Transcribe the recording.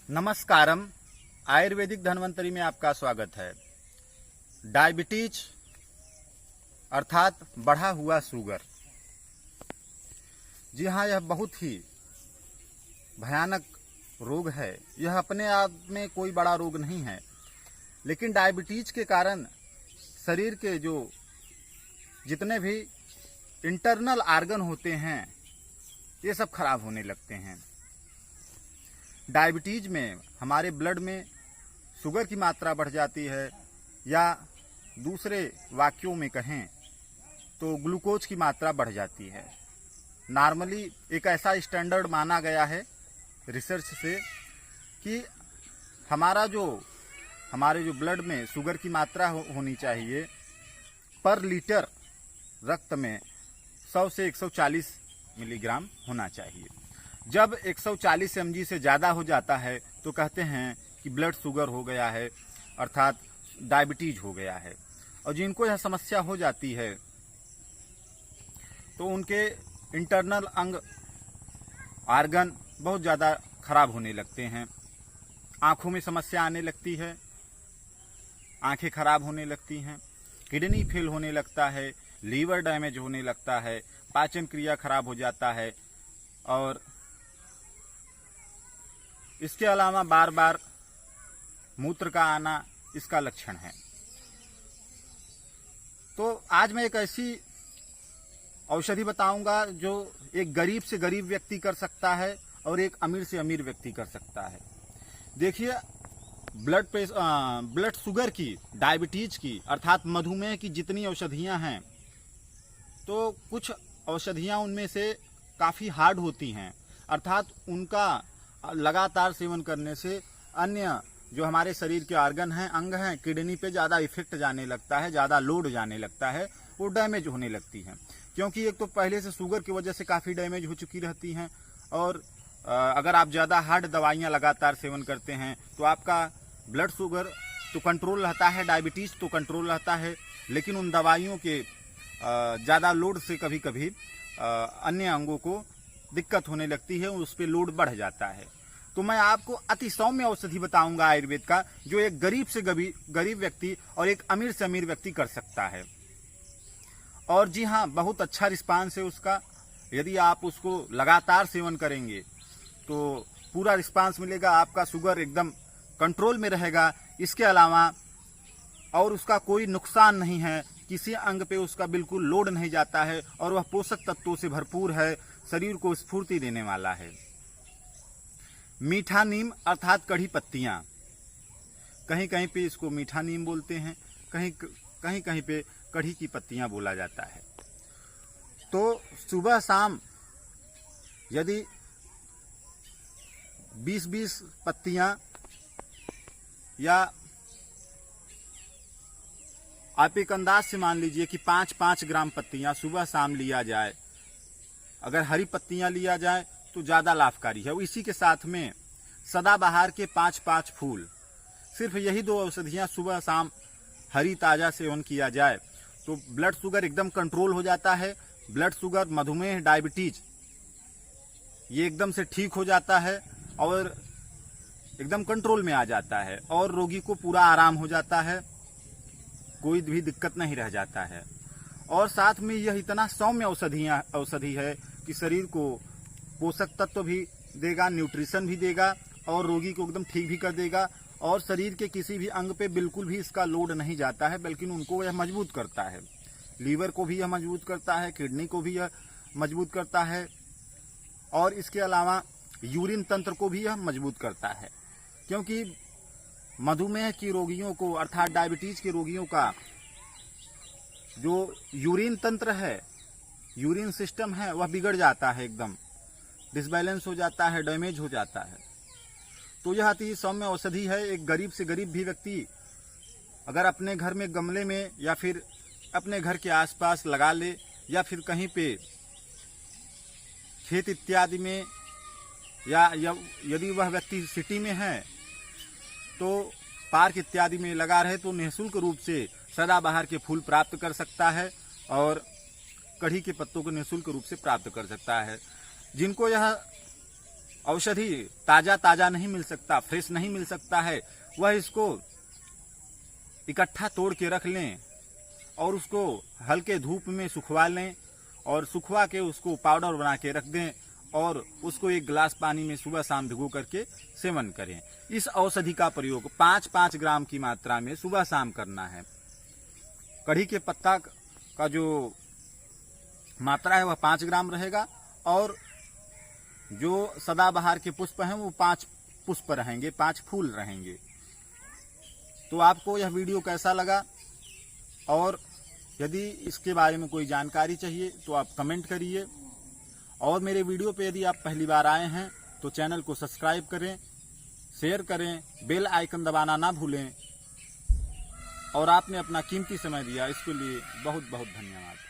नमस्कारम। आयुर्वेदिक धन्वंतरी में आपका स्वागत है। डायबिटीज अर्थात बढ़ा हुआ शुगर, जी हाँ, यह बहुत ही भयानक रोग है। यह अपने आप में कोई बड़ा रोग नहीं है, लेकिन डायबिटीज के कारण शरीर के जो जितने भी इंटरनल आर्गन होते हैं ये सब खराब होने लगते हैं। डायबिटीज में हमारे ब्लड में शुगर की मात्रा बढ़ जाती है, या दूसरे वाक्यों में कहें तो ग्लूकोज की मात्रा बढ़ जाती है। नॉर्मली एक ऐसा स्टैंडर्ड माना गया है रिसर्च से कि हमारे जो ब्लड में शुगर की मात्रा होनी चाहिए पर लीटर रक्त में 100 से 140 मिलीग्राम होना चाहिए। जब 140 mg से ज़्यादा हो जाता है तो कहते हैं कि ब्लड शुगर हो गया है, अर्थात डायबिटीज हो गया है। और जिनको यह समस्या हो जाती है तो उनके इंटरनल अंग आर्गन बहुत ज़्यादा खराब होने लगते हैं। आँखों में समस्या आने लगती है, आँखें खराब होने लगती हैं, किडनी फेल होने लगता है, लीवर डैमेज होने लगता है, पाचन क्रिया खराब हो जाता है, और इसके अलावा बार बार मूत्र का आना इसका लक्षण है। तो आज मैं एक ऐसी औषधि बताऊंगा जो एक गरीब से गरीब व्यक्ति कर सकता है और एक अमीर से अमीर व्यक्ति कर सकता है। देखिए, ब्लड शुगर की, डायबिटीज की अर्थात मधुमेह की जितनी औषधियां हैं, तो कुछ औषधियां उनमें से काफ़ी हार्ड होती हैं, अर्थात उनका लगातार सेवन करने से अन्य जो हमारे शरीर के आर्गन हैं, अंग हैं, किडनी पे ज़्यादा इफेक्ट जाने लगता है, ज़्यादा लोड जाने लगता है, वो डैमेज होने लगती हैं। क्योंकि एक तो पहले से शुगर की वजह से काफ़ी डैमेज हो चुकी रहती हैं, और अगर आप ज़्यादा हार्ड दवाइयाँ लगातार सेवन करते हैं तो आपका ब्लड शुगर तो कंट्रोल रहता है, डायबिटीज़ तो कंट्रोल रहता है, लेकिन उन दवाइयों के ज़्यादा लोड से कभी कभी अन्य अंगों को दिक्कत होने लगती है, उस पर लोड बढ़ जाता है। तो मैं आपको अति सौम्य औषधि बताऊंगा आयुर्वेद का, जो एक गरीब से गरीब व्यक्ति और एक अमीर से अमीर व्यक्ति कर सकता है। और जी हाँ, बहुत अच्छा रिस्पांस है उसका। यदि आप उसको लगातार सेवन करेंगे तो पूरा रिस्पांस मिलेगा, आपका शुगर एकदम कंट्रोल में रहेगा। इसके अलावा और उसका कोई नुकसान नहीं है, किसी अंग पे उसका बिल्कुल लोड नहीं जाता है, और वह पोषक तत्वों से भरपूर है, शरीर को स्फूर्ति देने वाला है। मीठा नीम अर्थात कढ़ी पत्तियाँ, कहीं कहीं पे इसको मीठा नीम बोलते हैं, कहीं कहीं पे कढ़ी की पत्तियाँ बोला जाता है। तो सुबह शाम यदि 20-20 पत्तियाँ, या आप एक अंदाज से मान लीजिए कि 5-5 ग्राम पत्तियाँ सुबह शाम लिया जाए। अगर हरी पत्तियाँ लिया जाए तो ज़्यादा लाभकारी है। इसी के साथ में सदाबहार के 5-5 फूल, सिर्फ यही 2 औषधियाँ सुबह शाम हरी ताज़ा सेवन किया जाए तो ब्लड शुगर एकदम कंट्रोल हो जाता है। ब्लड शुगर, मधुमेह, डायबिटीज ये एकदम से ठीक हो जाता है और एकदम कंट्रोल में आ जाता है, और रोगी को पूरा आराम हो जाता है, कोई भी दिक्कत नहीं रह जाता है। और साथ में यह इतना सौम्य औषधि है कि शरीर को पोषक तत्व भी देगा, न्यूट्रिशन भी देगा, और रोगी को एकदम ठीक भी कर देगा। और शरीर के किसी भी अंग पे बिल्कुल भी इसका लोड नहीं जाता है, बल्कि उनको यह मजबूत करता है। लीवर को भी यह मजबूत करता है, किडनी को भी यह मजबूत करता है, और इसके अलावा यूरिन तंत्र को भी यह मजबूत करता है। क्योंकि मधुमेह की रोगियों को, अर्थात डायबिटीज के रोगियों का जो यूरिन तंत्र है, यूरिन सिस्टम है, वह बिगड़ जाता है, एकदम डिसबैलेंस हो जाता है, डैमेज हो जाता है। तो यह अति सौम्य औषधि है। एक गरीब से गरीब भी व्यक्ति अगर अपने घर में गमले में या फिर अपने घर के आसपास लगा ले, या फिर कहीं पे खेत इत्यादि में, या यदि वह व्यक्ति सिटी में है तो पार्क इत्यादि में लगा रहे, तो निःशुल्क रूप से सदाबहार के फूल प्राप्त कर सकता है, और कढ़ी के पत्तों को निःशुल्क रूप से प्राप्त कर सकता है। जिनको यह औषधि ताजा नहीं मिल सकता, फ्रेश नहीं मिल सकता है, वह इसको इकट्ठा तोड़ के रख लें और उसको हल्के धूप में सुखवा लें और सुखवा के उसको पाउडर बना के रख दें और उसको 1 गिलास पानी में सुबह शाम भिगो करके सेवन करें। इस औषधि का प्रयोग 5-5 ग्राम की मात्रा में सुबह शाम करना है। कढ़ी के पत्ता का जो मात्रा है वह 5 ग्राम रहेगा और जो सदाबहार के पुष्प हैं वो 5 पुष्प रहेंगे, 5 फूल रहेंगे। तो आपको यह वीडियो कैसा लगा और यदि इसके बारे में कोई जानकारी चाहिए तो आप कमेंट करिए और मेरे वीडियो पे यदि आप पहली बार आए हैं तो चैनल को सब्सक्राइब करें, शेयर करें, बेल आइकन दबाना ना भूलें और आपने अपना कीमती समय दिया, इसके लिए बहुत बहुत धन्यवाद।